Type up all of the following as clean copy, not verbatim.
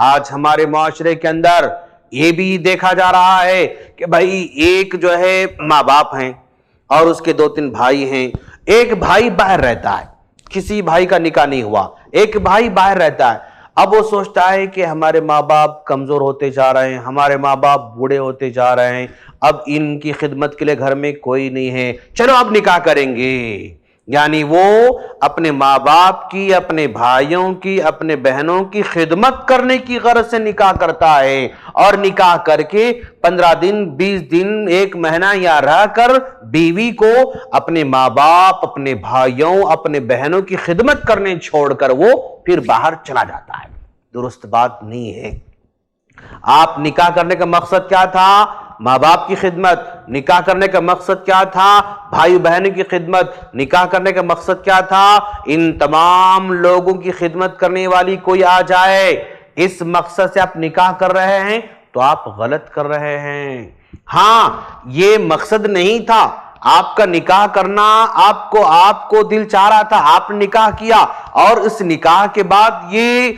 آج ہمارے معاشرے کے اندر یہ بھی دیکھا جا رہا ہے کہ بھائی ایک جو ہے ماں باپ ہیں اور اس کے 2-3 بھائی ہیں. ایک بھائی باہر رہتا ہے, کسی بھائی کا نکاح نہیں ہوا, ایک بھائی باہر رہتا ہے. اب وہ سوچتا ہے کہ ہمارے ماں باپ کمزور ہوتے جا رہے ہیں, ہمارے ماں باپ بوڑھے ہوتے جا رہے ہیں, اب ان کی خدمت کے لیے گھر میں کوئی نہیں ہے, چلو اب نکاح کریں گے. یعنی وہ اپنے ماں باپ کی, اپنے بھائیوں کی, اپنے بہنوں کی خدمت کرنے کی غرض سے نکاح کرتا ہے, اور نکاح کر کے 15 دن 20 دن 1 مہینہ یا رہ کر بیوی کو اپنے ماں باپ, اپنے بھائیوں, اپنے بہنوں کی خدمت کرنے چھوڑ کر وہ پھر باہر چلا جاتا ہے. درست بات نہیں ہے. آپ نکاح کرنے کا مقصد کیا تھا؟ ماں باپ کی خدمت. نکاح کرنے کا مقصد کیا تھا؟ بھائی بہنوں کی خدمت. نکاح کرنے کا مقصد کیا تھا؟ ان تمام لوگوں کی خدمت کرنے والی کوئی آ جائے. اس مقصد سے آپ نکاح کر رہے ہیں تو آپ غلط کر رہے ہیں. ہاں, یہ مقصد نہیں تھا آپ کا نکاح کرنا, آپ کو دل چاہ رہا تھا, آپ نے نکاح کیا, اور اس نکاح کے بعد یہ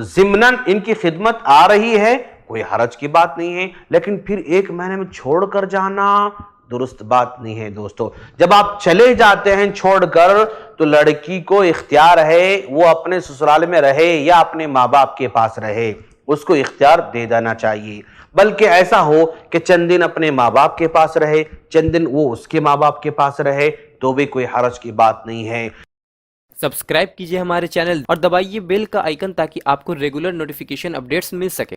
ضمناً ان کی خدمت آ رہی ہے, کوئی حرج کی بات نہیں ہے. لیکن پھر 1 مہینے میں چھوڑ کر جانا درست بات نہیں ہے. دوستو, جب آپ چلے جاتے ہیں چھوڑ کر, تو لڑکی کو اختیار ہے وہ اپنے سسرال میں رہے یا اپنے ماں باپ کے پاس رہے, اس کو اختیار دے دینا چاہیے. بلکہ ایسا ہو کہ چند دن اپنے ماں باپ کے پاس رہے, چند دن وہ اس کے ماں باپ کے پاس رہے, تو بھی کوئی حرج کی بات نہیں ہے. سبسکرائب کیجئے ہمارے چینل اور دبائیے بیل کا آئیکن تاکہ آپ کو ریگولر نوٹیفیکیشن اپڈیٹس مل سکے.